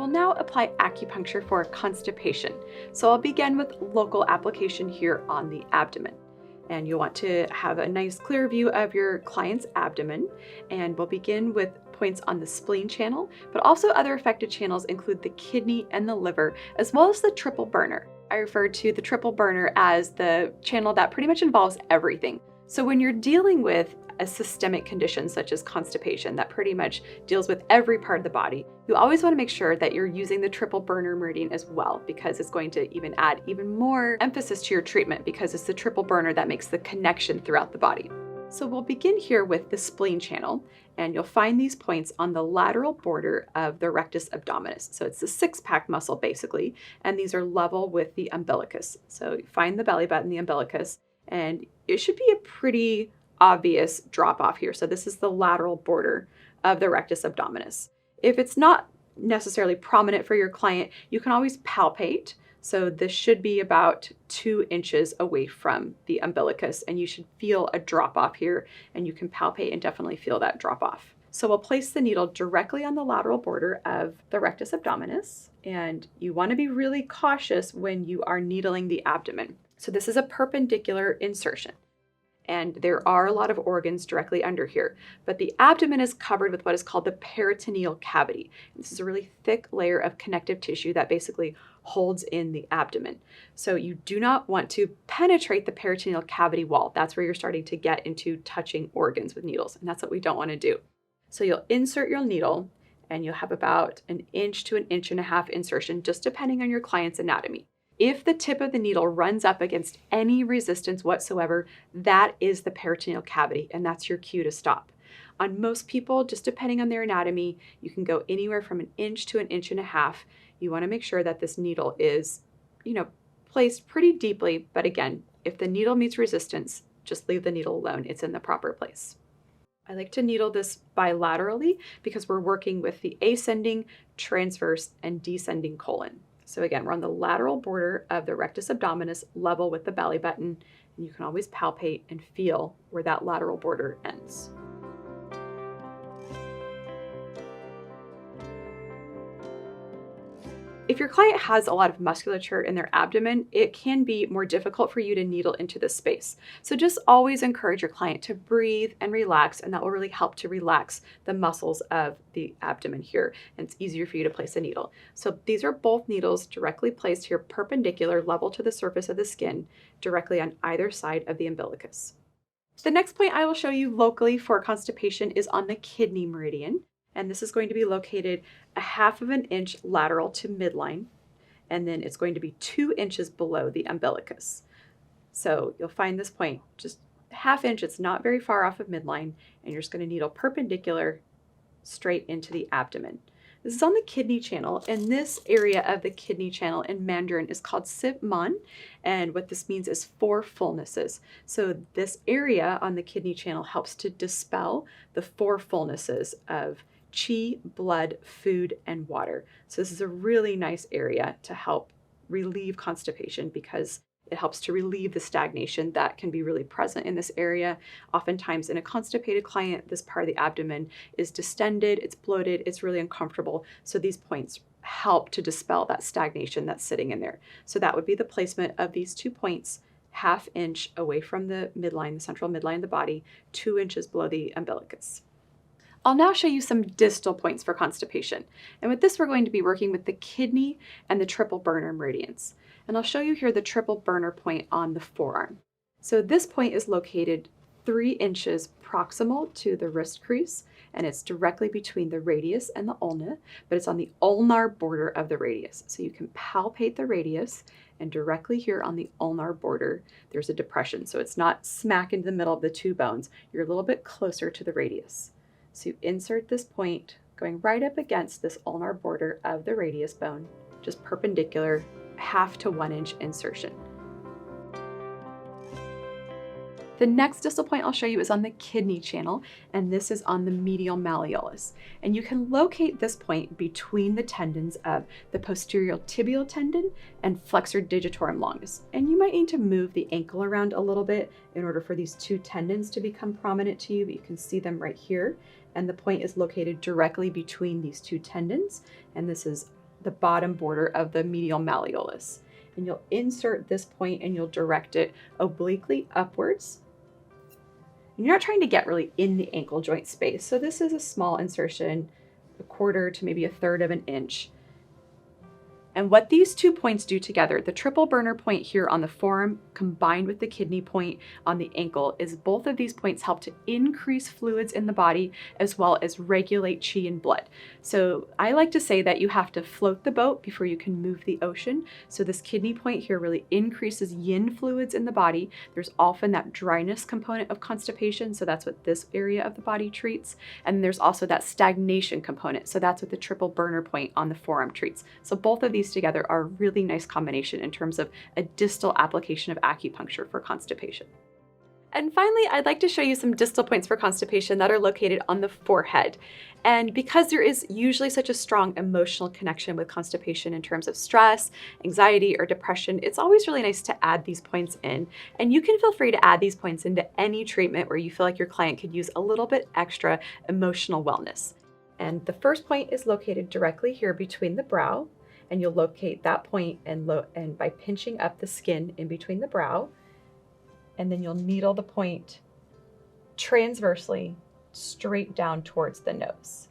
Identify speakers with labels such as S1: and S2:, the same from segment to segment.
S1: We'll now apply acupuncture for constipation. So I'll begin with local application here on the abdomen. And you'll want to have a nice clear view of your client's abdomen. And we'll begin with points on the spleen channel, but also other affected channels include the kidney and the liver, as well as the triple burner. I refer to the triple burner as the channel that pretty much involves everything. So when you're dealing with a systemic condition such as constipation that pretty much deals with every part of the body, you always want to make sure that you're using the triple burner meridian as well, because it's going to even add even more emphasis to your treatment, because it's the triple burner that makes the connection throughout the body. So we'll begin here with the spleen channel, and you'll find these points on the lateral border of the rectus abdominis. So it's the six-pack muscle basically, and these are level with the umbilicus. So you find the belly button, the umbilicus, and it should be a pretty obvious drop off here. So this is the lateral border of the rectus abdominis. If it's not necessarily prominent for your client, you can always palpate. So this should be about 2 inches away from the umbilicus, and you should feel a drop off here, and you can palpate and definitely feel that drop off. So we'll place the needle directly on the lateral border of the rectus abdominis, and you want to be really cautious when you are needling the abdomen. So this is a perpendicular insertion, and there are a lot of organs directly under here, but the abdomen is covered with what is called the peritoneal cavity. This is a really thick layer of connective tissue that basically holds in the abdomen. So you do not want to penetrate the peritoneal cavity wall. That's where you're starting to get into touching organs with needles, and that's what we don't want to do. So you'll insert your needle, and you'll have about 1 inch to 1.5 inch insertion, just depending on your client's anatomy. If the tip of the needle runs up against any resistance whatsoever, that is the peritoneal cavity, and that's your cue to stop. On most people, just depending on their anatomy, you can go anywhere from 1 inch to 1.5 inches. You want to make sure that this needle is, placed pretty deeply, but again, if the needle meets resistance, just leave the needle alone. It's in the proper place. I like to needle this bilaterally because we're working with the ascending, transverse, and descending colon. So again, we're on the lateral border of the rectus abdominis, level with the belly button, and you can always palpate and feel where that lateral border ends. If your client has a lot of musculature in their abdomen, it can be more difficult for you to needle into this space. So just always encourage your client to breathe and relax, and that will really help to relax the muscles of the abdomen here, and it's easier for you to place a needle. So these are both needles directly placed here, perpendicular, level to the surface of the skin, directly on either side of the umbilicus. The next point I will show you locally for constipation is on the kidney meridian. And this is going to be located 1/2 inch lateral to midline, and then it's going to be 2 inches below the umbilicus. So you'll find this point just 1/2 inch, it's not very far off of midline, and you're just going to needle perpendicular straight into the abdomen. This is on the kidney channel, and this area of the kidney channel in Mandarin is called Sip Man, and what this means is 4 fullnesses. So this area on the kidney channel helps to dispel the 4 fullnesses of chi, blood, food, and water. So this is a really nice area to help relieve constipation because it helps to relieve the stagnation that can be really present in this area. Oftentimes in a constipated client, this part of the abdomen is distended, it's bloated, it's really uncomfortable. So these points help to dispel that stagnation that's sitting in there. So that would be the placement of these 2 points, 1/2 inch away from the midline, the central midline of the body, 2 inches below the umbilicus. I'll now show you some distal points for constipation. And with this, we're going to be working with the kidney and the triple burner meridians. And I'll show you here the triple burner point on the forearm. So this point is located 3 inches proximal to the wrist crease, and it's directly between the radius and the ulna, but it's on the ulnar border of the radius. So you can palpate the radius, and directly here on the ulnar border, there's a depression. So it's not smack into the middle of the 2 bones. You're a little bit closer to the radius. So you insert this point going right up against this ulnar border of the radius bone, just perpendicular, 1/2 to 1 inch insertion. The next distal point I'll show you is on the kidney channel, and this is on the medial malleolus. And you can locate this point between the tendons of the posterior tibial tendon and flexor digitorum longus. And you might need to move the ankle around a little bit in order for these 2 tendons to become prominent to you, but you can see them right here. And the point is located directly between these 2 tendons, and this is the bottom border of the medial malleolus. And you'll insert this point and you'll direct it obliquely upwards. And you're not trying to get really in the ankle joint space. So this is a small insertion, a quarter to maybe a third of an inch. And what these 2 points do together, the triple burner point here on the forearm combined with the kidney point on the ankle, is both of these points help to increase fluids in the body as well as regulate qi and blood. So I like to say that you have to float the boat before you can move the ocean. So this kidney point here really increases yin fluids in the body. There's often that dryness component of constipation, so that's what this area of the body treats. And there's also that stagnation component, so that's what the triple burner point on the forearm treats. So both of these together are a really nice combination in terms of a distal application of acupuncture for constipation. And finally, I'd like to show you some distal points for constipation that are located on the forehead. And because there is usually such a strong emotional connection with constipation in terms of stress, anxiety, or depression, it's always really nice to add these points in. And you can feel free to add these points into any treatment where you feel like your client could use a little bit extra emotional wellness. And the first point is located directly here between the brow. And you'll locate that point and by pinching up the skin in between the brow, and then you'll needle the point transversely straight down towards the nose.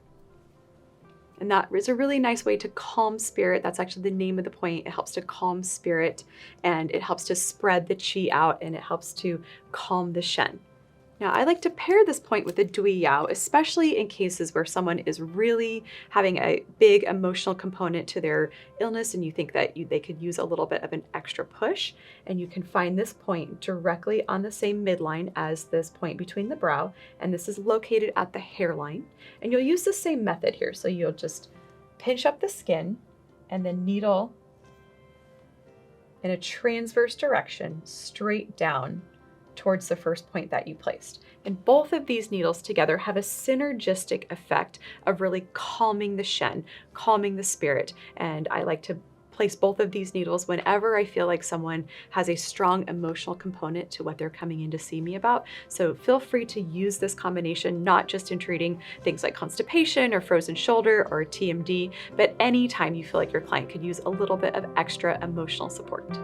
S1: And that is a really nice way to calm spirit. That's actually the name of the point. It helps to calm spirit, and it helps to spread the qi out, and it helps to calm the shen. Now, I like to pair this point with a dui yao, especially in cases where someone is really having a big emotional component to their illness and you think that they could use a little bit of an extra push. And you can find this point directly on the same midline as this point between the brow, and this is located at the hairline. And you'll use the same method here. So you'll just pinch up the skin and then needle in a transverse direction straight down towards the first point that you placed. And both of these needles together have a synergistic effect of really calming the shen, calming the spirit. And I like to place both of these needles whenever I feel like someone has a strong emotional component to what they're coming in to see me about. So feel free to use this combination, not just in treating things like constipation or frozen shoulder or TMD, but anytime you feel like your client could use a little bit of extra emotional support.